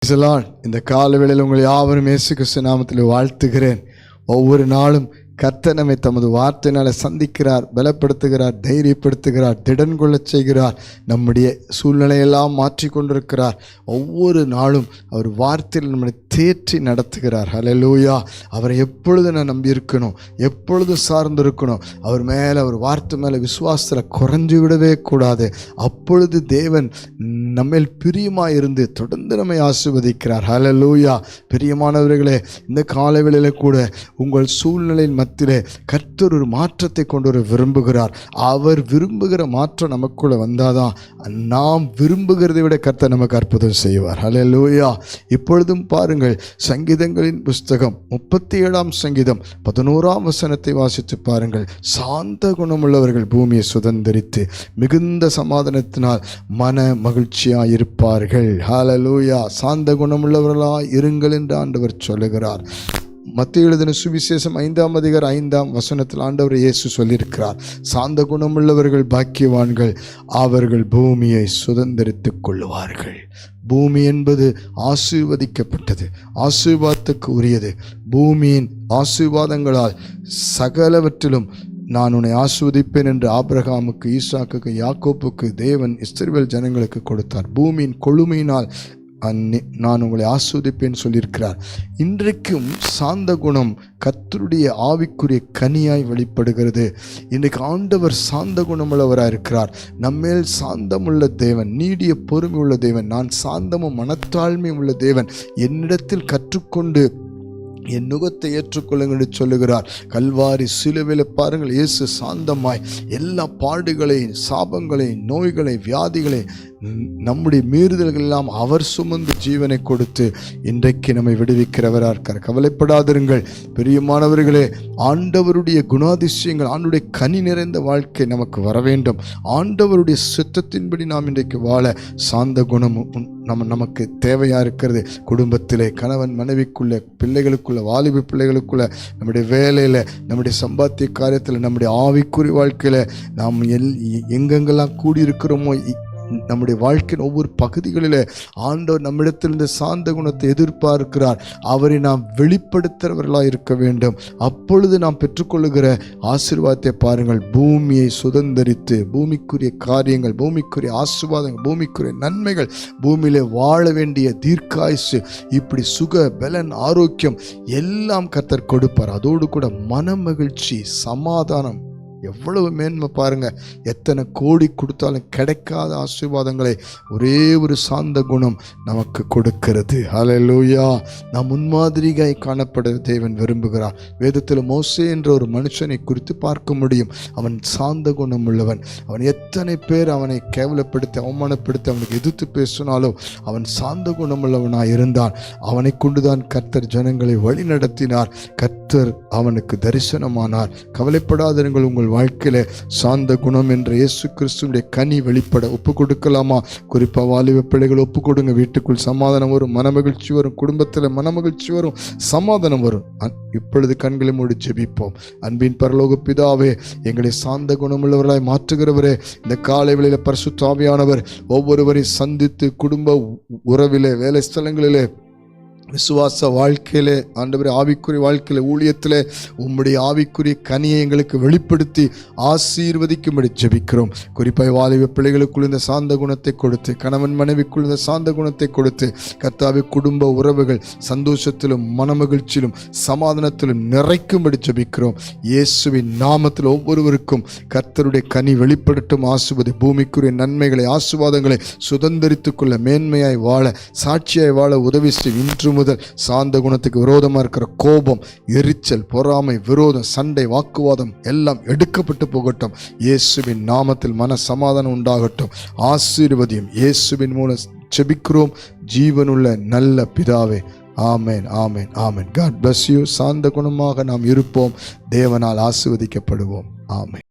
Praise the Lord. இந்த காலவேளையில் உங்களை யாவரும் இயேசு கிறிஸ்து நாமத்தில் வாழ்த்துகிறேன். ஒவ்வொரு நாளும் கர்த்தர் நம்மை தமது வார்த்தையினால சந்திக்கிறார், பலப்படுத்துகிறார், தைரியப்படுத்துகிறார், திடன் கொள்ளச் செய்கிறார், நம்முடைய சூழ்நிலையெல்லாம் மாற்றி கொண்டிருக்கிறார். ஒவ்வொரு நாளும் அவர் வார்த்தையில் நம்மளை தேற்றி நடத்துகிறார். ஹல்லேலூயா. அவரை எப்பொழுதும் நான் நம்பி இருக்கணும், எப்பொழுதும் சார்ந்து இருக்கணும். அவர் மேலே, அவர் வார்த்தை மேலே விசுவாசத்தில் குறைஞ்சு விடவே கூடாது. அப்பொழுது தேவன் நம்மேல் பிரியமாக இருந்து தொடர்ந்து நம்மை ஆசீர்வதிக்கிறார். ஹல்லேலூயா. பிரியமானவர்களே, இந்த காலவேளையில் கூட உங்கள் சூழ்நிலையின் மத்தியிலே கர்த்தர் ஒரு மாற்றத்தை கொண்டு வர விரும்புகிறார். அவர் விரும்புகிற மாற்றம் நமக்குள்ள வந்தாதான் நாம் விரும்புகிறதை விட கர்த்தர் நமக்கு அற்புதம் செய்வார். ஹல்லேலூயா. இப்பொழுதும் பாருங்கள், சங்கீதங்களின் புஸ்தகம் 37ஆம் சங்கீதம் 11ஆம் வசனத்தை வாசித்து பாருங்கள். சாந்த குணமுள்ளவர்கள் பூமியை சுதந்தரித்து மிகுந்த சமாதானத்தினால் மன மகிழ்ச்சியாய் இருப்பார்கள். ஹல்லேலூயா. சாந்த குணமுள்ளவர்களாய் இருங்கள் என்று ஆண்டவர் சொல்லுகிறார். மத்தேயு எழுதின சுவிசேஷம் 5ஆம் அதிகாரம் 5ஆம் வசனத்தில் ஆண்டவர் இயேசு சொல்லியிருக்கிறார், சாந்த குணமுள்ளவர்கள் பாக்கியவான்கள், அவர்கள் பூமியை சுதந்தரித்துக் கொள்ளுவார்கள். பூமி என்பது ஆசீர்வதிக்கப்பட்டது, ஆசீர்வாதத்துக்கு உரியது. பூமியின் ஆசீர்வாதங்களால் சகலவற்றிலும் நான் உன்னை ஆசீர்வதிப்பேன் என்று ஆபிரகாமுக்கு, ஈசாக்குக்கு, யாக்கோப்புக்கு தேவன் இஸ்ரவேல் ஜனங்களுக்கு கொடுத்தார். பூமியின் கொழுமையினால் நான் உங்களை ஆஸ்வதிப்பேன் சொல்லியிருக்கிறார். இன்றைக்கும் சாந்த குணம் கர்த்தருடைய ஆவிக்குரிய கனியாய் வெளிப்படுகிறது. இன்றைக்கு ஆண்டவர் சாந்த குணமுள்ளவராக இருக்கிறார். நம்மேல் சாந்தமுள்ள தேவன், நீடிய பொறுமை உள்ள தேவன், நான் சாந்தமும் மனத்தாழ்மை உள்ள தேவன், என்னிடத்தில் கற்றுக்கொண்டு என் நுகத்தை ஏற்றுக்கொள்ளுங்கள் என்று சொல்லுகிறார். கல்வாரி சிலுவையில் பாருங்கள், இயேசு சாந்தமாய் எல்லா பாடுகளையும், சாபங்களையும், நோய்களை, வியாதிகளை, நம்முடைய மீறுதல்கள் எல்லாம் அவர் சுமந்து ஜீவனை கொடுத்து இன்றைக்கு நம்மை விடுவிக்கிறவராக இருக்கார். கவலைப்படாதிருங்கள் பிரியமானவர்களே. ஆண்டவருடைய குணாதிசயங்கள், ஆண்டவருடைய கனி நிறைந்த வாழ்க்கை நமக்கு வர வேண்டும். ஆண்டவருடைய சித்தத்தின்படி நாம் இன்றைக்கு வாழ சாந்த குணம் நமக்கு தேவையாக இருக்கிறது. குடும்பத்திலே, கணவன் மனைவிக்குள்ள, பிள்ளைகளுக்குள்ள, வாலிப பிள்ளைகளுக்குள்ள, நம்முடைய வேலையில், நம்முடைய சம்பாத்திய காரியத்தில், நம்முடைய ஆவிக்குறி வாழ்க்கையில், நாம் எங்கெங்கெல்லாம் கூடியிருக்கிறோமோ நம்முடைய வாழ்க்கையின் ஒவ்வொரு பகுதிகளில் ஆண்டவர் நம்மிடத்தில் இந்த சாந்த குணத்தை எதிர்பார்க்கிறார். அவரை நாம் வெளிப்படுத்துகிறவர்களாக இருக்க வேண்டும். அப்பொழுது நாம் பெற்றுக்கொள்ளுகிற ஆசீர்வாதத்தை பாருங்கள். பூமியை சுதந்தரித்து, பூமிக்குரிய காரியங்கள், பூமிக்குரிய ஆசீர்வாதங்கள், பூமிக்குரிய நன்மைகள், பூமியிலே வாழ வேண்டிய தீர்க்காயுசு, இப்படி சுக பலன், ஆரோக்கியம் எல்லாம் கர்த்தர் கொடுப்பார். அதோடு கூட மன மகிழ்ச்சி, சமாதானம், எவ்வளவு மேன்மை பாருங்க. எத்தனை கோடி கொடுத்தாலும் கிடைக்காத ஆசீர்வாதங்களை ஒரே ஒரு சாந்த குணம் நமக்கு கொடுக்கிறது. ஹல்லேலூயா. நாம் முன்மாதிரியாய் காணப்பட தேவன் விரும்புகிறார். வேதத்தில் மோசே என்ற ஒரு மனுஷனை குறித்து பார்க்க முடியும். அவன் சாந்த குணம் உள்ளவன். அவன் எத்தனை பேர் அவனை கேவலப்படுத்தி, அவமானப்படுத்தி, அவனுக்கு எதிர்த்து பேசினாலும் அவன் சாந்த குணம் உள்ளவனாய் இருந்தான். அவனை கொண்டுதான் கர்த்தர் ஜனங்களை வழி நடத்தினார். கர்த்தர் அவனுக்கு தரிசனமானார். கவலைப்படாதிருங்கள், உங்கள் வாழ்க்கையில சாந்த குணம் என்ற இயேசு கிறிஸ்துவினுடைய கனி வெளிப்பட ஒப்பு கொடுக்கலாமா? குறிப்பா வாலிப பிள்ளைகள் ஒப்பு கொடுங்க. வீட்டுக்குள் சமாதானம் வரும், மனமகிழ்ச்சி வரும், குடும்பத்தில் மனமகிழ்ச்சி வரும், சமாதானம் வரும். இப்பொழுது கண்களை மூடி ஜெபிப்போம். அன்பின் பரலோக பிதாவே, எங்களை சாந்த குணமுள்ளவர்களாய் மாற்றுகிறவரே, இந்த காலை வேளையில பரிசுத்த ஆவியானவர் ஒவ்வொருவரையும் சந்தித்து குடும்ப உறவிலே, வேலை ஸ்தலங்களிலே, விசுவாச வாழ்க்கையிலே, ஆண்டவரே ஆவிக்குரிய வாழ்க்கையில, ஊழியத்திலே உம்முடைய ஆவிக்குரிய கனியை எங்களுக்கு வெளிப்படுத்தி ஆசீர்வதிக்கும்படி ஜெபிக்கிறோம். குறிப்பாக வாலிப பிள்ளைகளுக்குள் இந்த சாந்த குணத்தை கொடுத்து, கணவன் மனைவிக்குள் இந்த சாந்த குணத்தை கொடுத்து, கர்த்தாவே குடும்ப உறவுகள் சந்தோஷத்திலும் மனமகிழ்ச்சியிலும் சமாதானத்திலும் நிறைக்கும்படி ஜெபிக்கிறோம். இயேசுவின் நாமத்தில் ஒவ்வொருவருக்கும் கர்த்தருடைய கனி வெளிப்படட்டும். ஆசீர்வதி. பூமிக்குரிய நன்மைகளை, ஆசீர்வாதங்களை சுதந்தரித்துக் கொள்ள, மேன்மையாய் வாழ, சாட்சியாய் வாழ உதவி செய். இன்று முதல் சாந்த குணத்துக்கு விரோதமாக இருக்கிற கோபம், எரிச்சல், பொறாமை, விரோதம், சண்டை, வாக்குவாதம் எல்லாம் எடுக்கப்பட்டு போகட்டும். இயேசுவின் நாமத்தில் மன சமாதானம் உண்டாகட்டும். ஆசீர்வதியும். இயேசுவின் மூலம் ஜெபிக்கிறோம் ஜீவனுள்ள நல்ல பிதாவே. ஆமென், ஆமென், ஆமென். God bless you. சாந்த குணமாக நாம் இருப்போம். தேவனால் ஆசீர்வதிக்கப்படுவோம். ஆமென்.